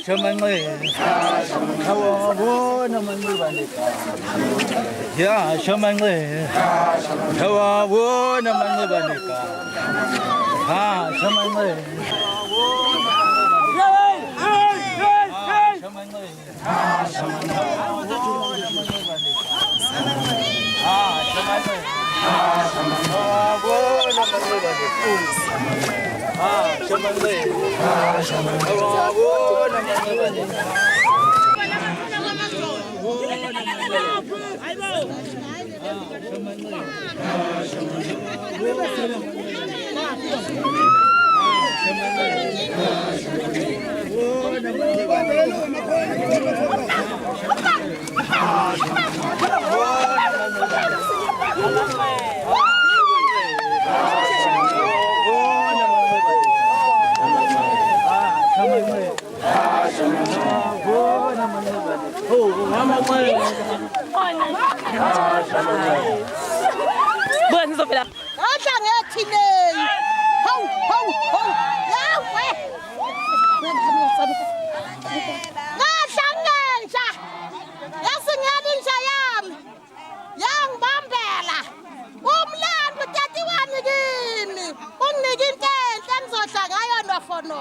shamangle, hawa na mangubanika. Ya shamangle, hawa na mangubanika. Ha shamangle. Bukan sopir. Ajang ya cine. Hau, hau, hau. Ya, weh. Ngasangeng sah. Ya sengadin sayam. Yang bambela. Umlan berjatiwan gini. Nigin kan so sangayon wa fono.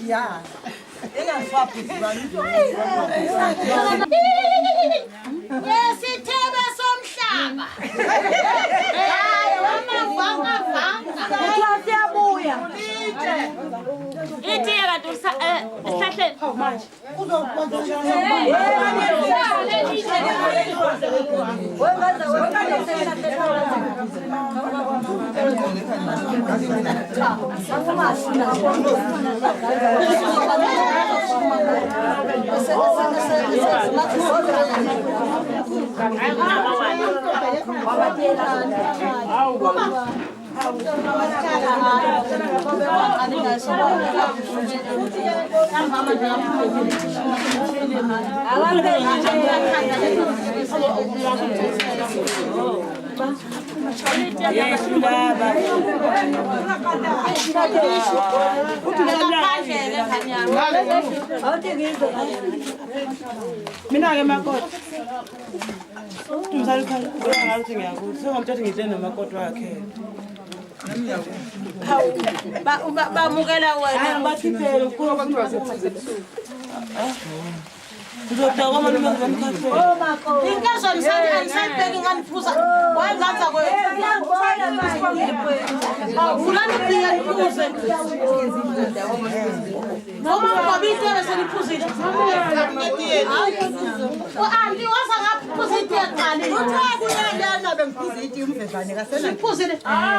Yeah. Yes, ithebe somhlaba. Siyabuya. Ithi kanti esihlahleni manje. Mina ke makoti. Umzali khona ngathi ngiyakuthi sengomthatha ngidle nomakoti wakhe. Bamukela wena Ngibakhiphele ukuba Ngizodwa manje ngizomkhaphela. inkazo nisayibheki nganiphuza wayenzaza ulani bhiya niphuze noma ngabitele seniphuzile anti waza ngaphuza itiye qali uthakuyana bengiphuza itiye umvezane kasena niphuzile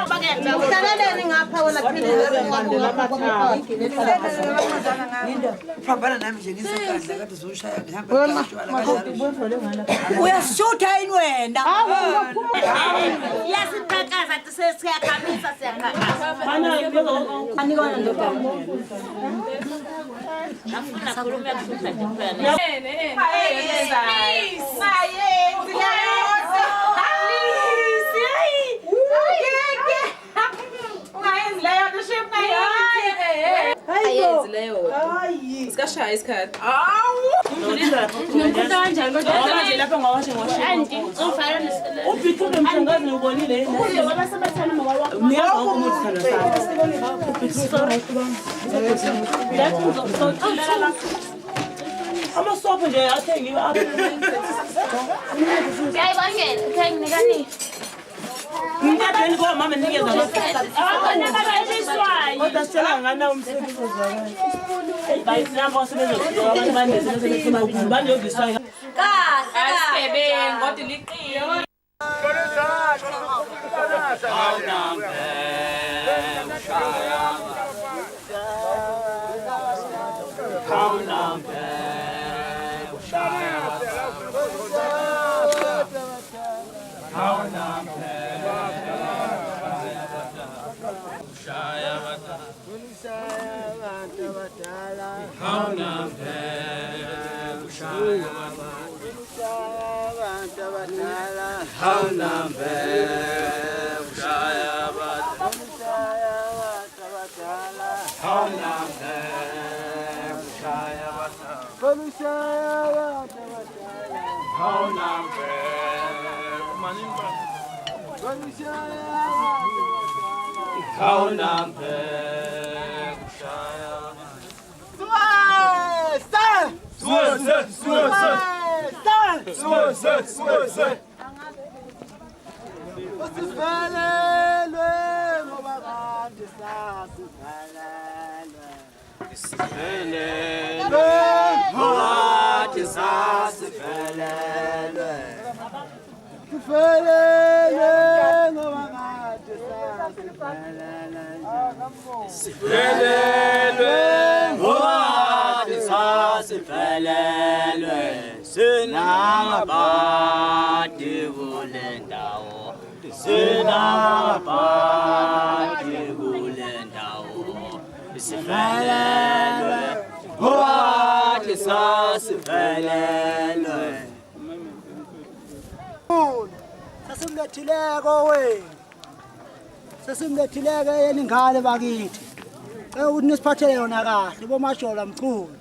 bakenza uhlaleleni ngapha wena Phambana nami nje ngisekadla kade uzoshaya ngihamba uyasishutha yini wena Yasipakaza sesiyakhamisa siyakhamisa. anikona ndoda Nafuna khuluma kuhlutha nje kuphela. Sikashaya isikhathi. Ngikukhuluma kanjani kodwa manje lapha ngawashe ngwashe. anti ufana Ubhithuke mshangazi ngibonile yini? ngoba sebathana mawala. Niyazi ukuthi thanda sana. Amasopho nje athengiwe apha. Ngiyayibangela uthenginikani. Ngiyadeni kwa mama nikeza Nakabaliswayo. kodwa sitshela ngana umsebenzi ozwakala. Bayisina basebenza abantu banezinto ezifuna ukubani yodiswa. Asigebengu kodwa liqiyo. Sifele uphelelwe Sasimlethileko we. Sasimlethileke yena ingane bakithi. Ukuthi nisiphathele yona kahle bomashola mkhulu.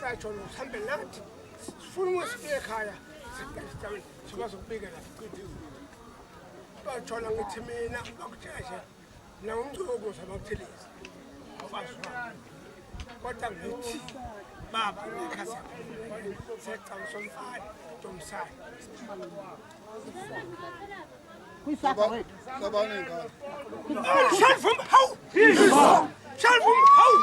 satsho sihambe nathi sifuna usibuye ekhaya sikwazi ukubikela bathola ngithi mina bakutsheshe nawumcuku sabakuthelisa abafazi wami kodwa ngithi baba nekhasi secala somfana Tomsai Kuyisapha wethu. Shall from how? Shall from how?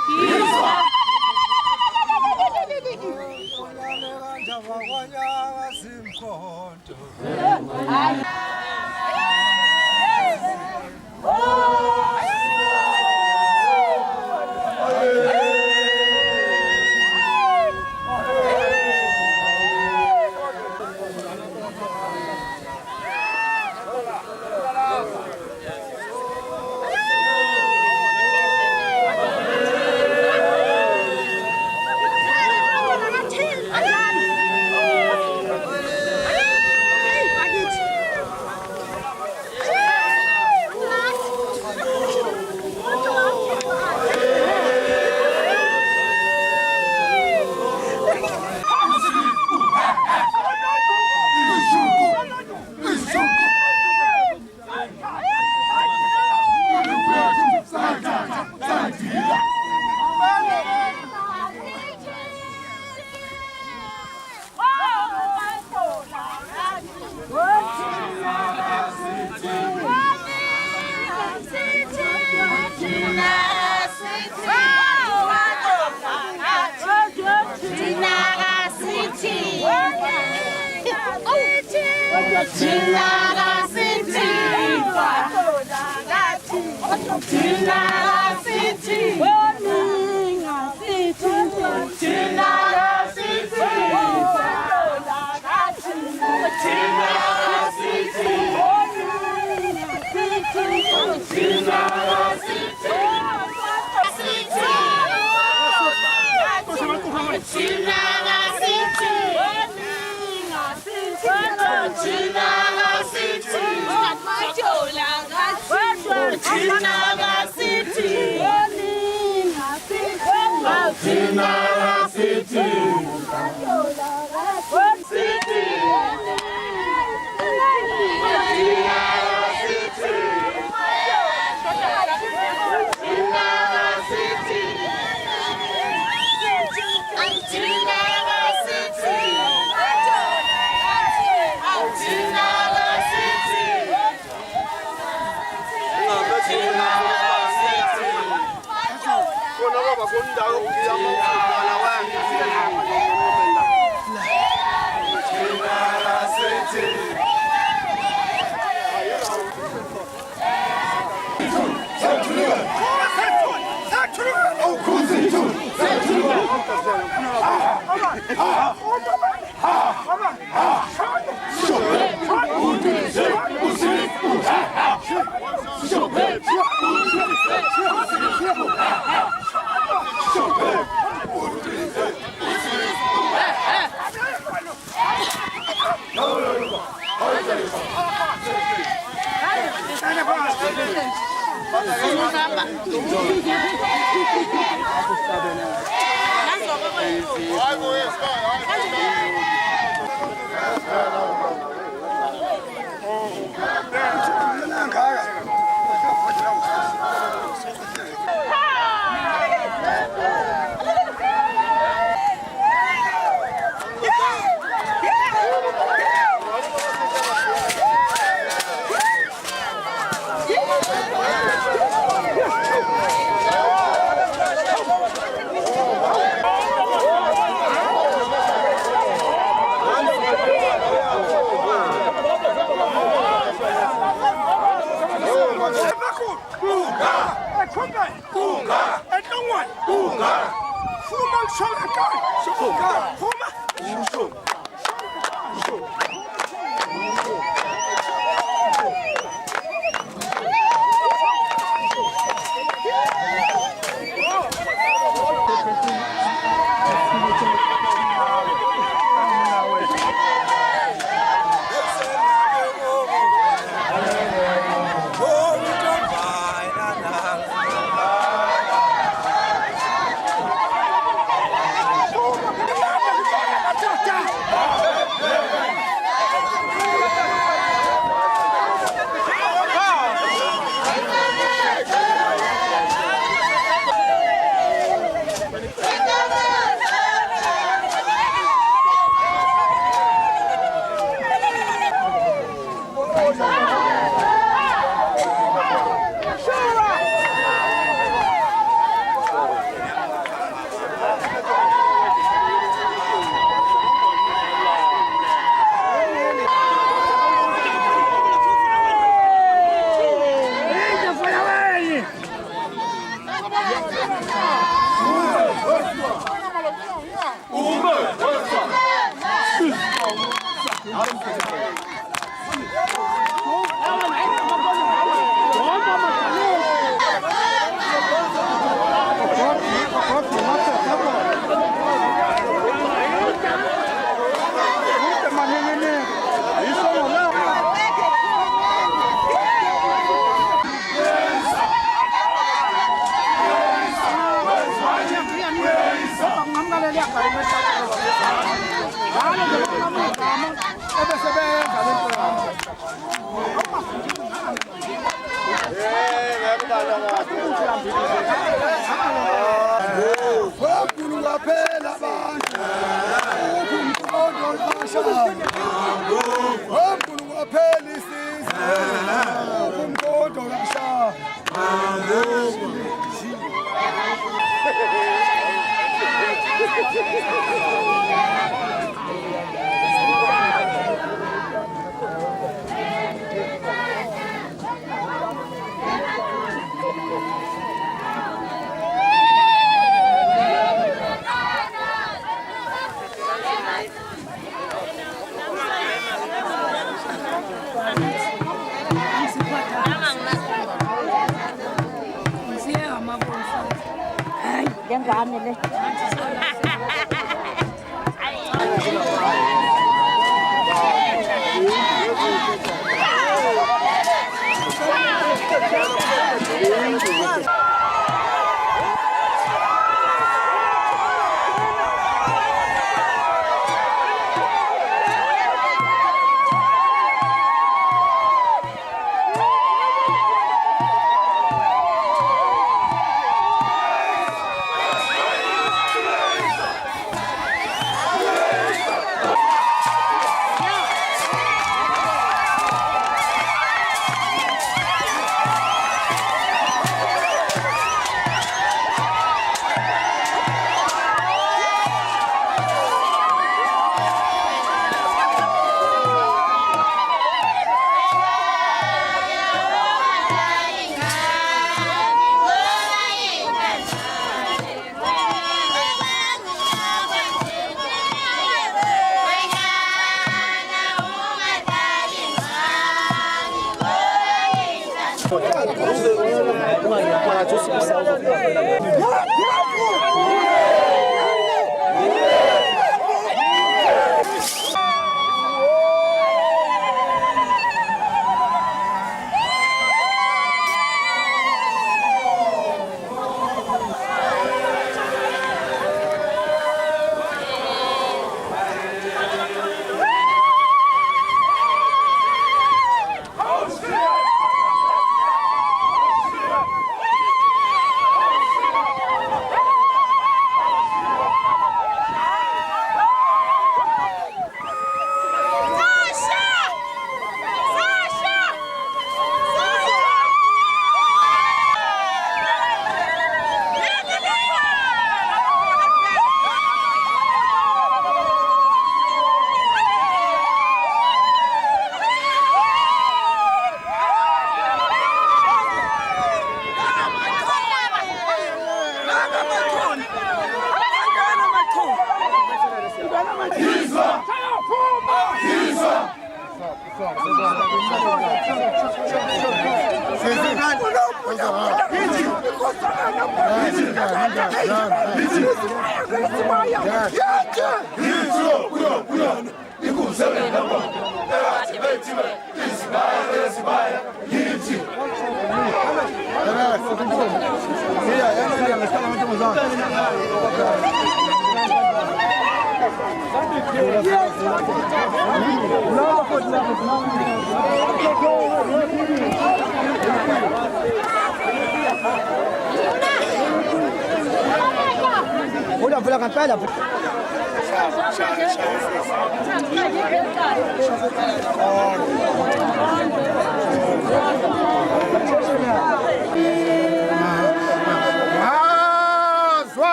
Udah pulang kan pala.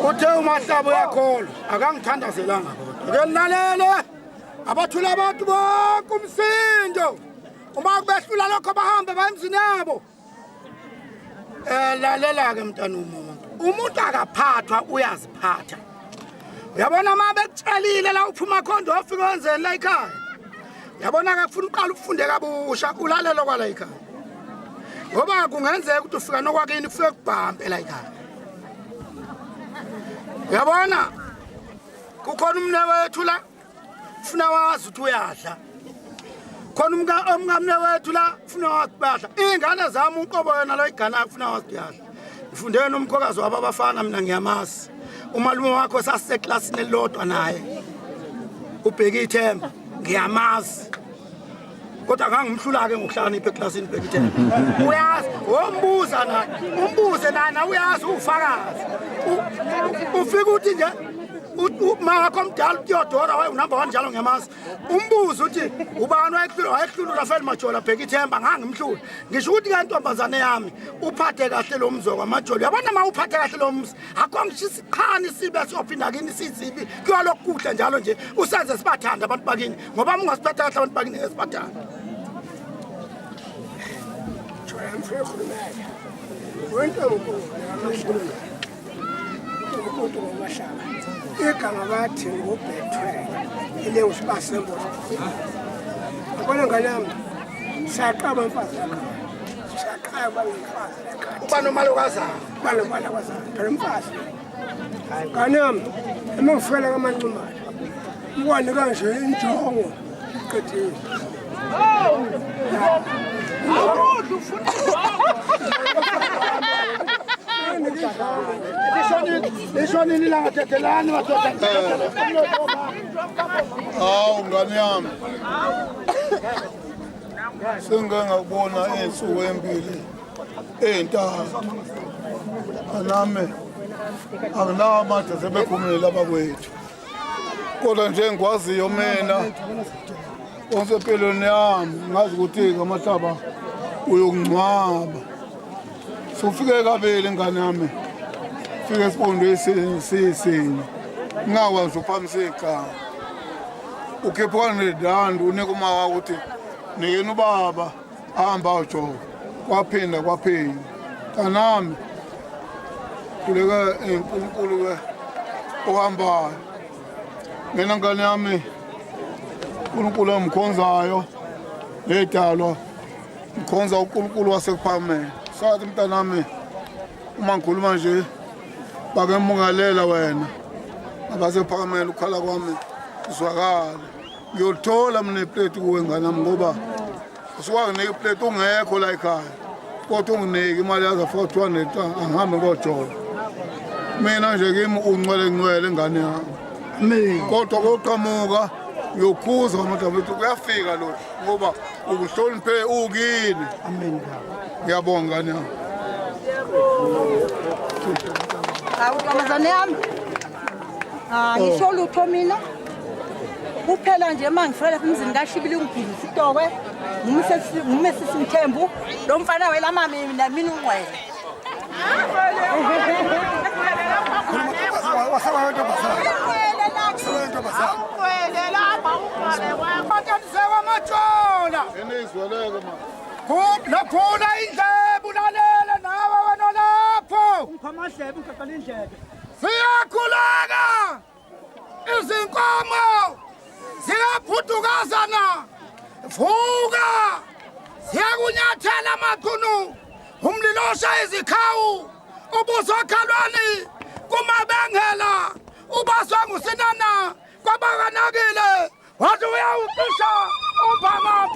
Uthe umahlabo yakholwa akangithandazelanga kodwa ke lalele abathula abantu bonke umsindo uma kubehlula lokho bahambe bayemzini yabo lalela ke mntana umuntu akaphathwa uyaziphatha uyabona uma bekutshelile la uphuma khondo ofika wenzeni la ekhaya uyabona ke kufuna uqala ufunde kabusha ulalelo kwala ekhaya ngoba kungenzeka ukuthi ufika nokwakini kufike kubhambe la ekhaya uyabona kukhona umne wethu la ufuna wazi ukuthi uyadla khona umngamne wethu la ufuna wazi badla ingane zami uqobo yena lo igana ufuna wazi uyadla ngifundene umkhokazi wabafana mina ngiyamazi umalume wakho saseklasini elilodwa naye ubheka ithemba ngiyamazi kodwa ngangimhlula ke ngokuhlakanipha eklasini ubheka ithemba uyazi wombuza naye umbuze naye uyazi ufakazi ufika uthi nje makho mdala uyodora waye unamba kanjalo ngiyamazi umbuzo uthi ubani wayehlulula fela majola bheka ithemba ngangimhlula ngisho ukuthi ke ntombazane yami uphathe kahle lo mzo kwamajola yabona ma uphathe kahle lo mzi akho ngishisa iqhani sibe sophinda kini sizibi kuyalokudla njalo nje usenze sibathanda abantu bakini ngoba ungasiphatha kahle abantu bakini ngesibathanda joya mfekhulumela wonke umuntu ngomahlaba igama bathi ngobhethwe ile usibasembo ubona ngalami siyaqaba mfazi siyaqaba mfazi uba nomalokazana phela mfazi kanami uma ngifela kamanxumana ubone kanje injongo iqedile ishonini langathethelani madoda awu ngane yami sengike ngakubona iy'nsuku ey'mbili ey'ntathu anami akunawo amade sebephumile abakwethu kodwa nje engikwaziyo mina osempilweni yami ngazi ukuthi-ke amahlaba uyokungcwaba sufike kabili ingane yami fike esibondwe siyisinye ngingakwazi uphakamisa igama ukhiphukana nedandu unika uma wakho ukuthi nikeni ubaba ahamba ayojova kwaphinda kanami kuleke uNkulunkulu-ke ohambayo mina ngane yami uNkulunkulu engimkhonzayo nedalwa ngikhonza uNkulunkulu wasekuphakameni sathi mntanami uma ngikhuluma nje bake ngimungalela wena abasephakameni ukukhala kwami kuzwakala ngiyothola mina iplate kuwe nganami ngoba usuwanginika iplate ungekho la ekhaya kodwa unginike imali yaza 400 angihambe ngojova mina nje kimi ungcwele ngane yami kodwa koqhamuka ngiyokhuza amadaba ethu kuyafika lo ngoba ukuhloniphe ukini amen ngiyabonga ngane yami awukamazane yami ngisho lutho mina kuphela nje mangifika lapha emzini kaShibili ungibhili sitokwe ngume sisimthembu lo mfana wela mami nami ungwele Laphula indlebe ulalele nawe wena lapho Umphamadlebe ungaqala indlebe. siyakhuleka izinkomo ziyaphudukazana vuka siyakunyathela amaqunu umlilo oshaya izikhawu ubuzokhalwani kumabengela ubaswa ngusinana kwabakanakile wathi uyawucisha uphama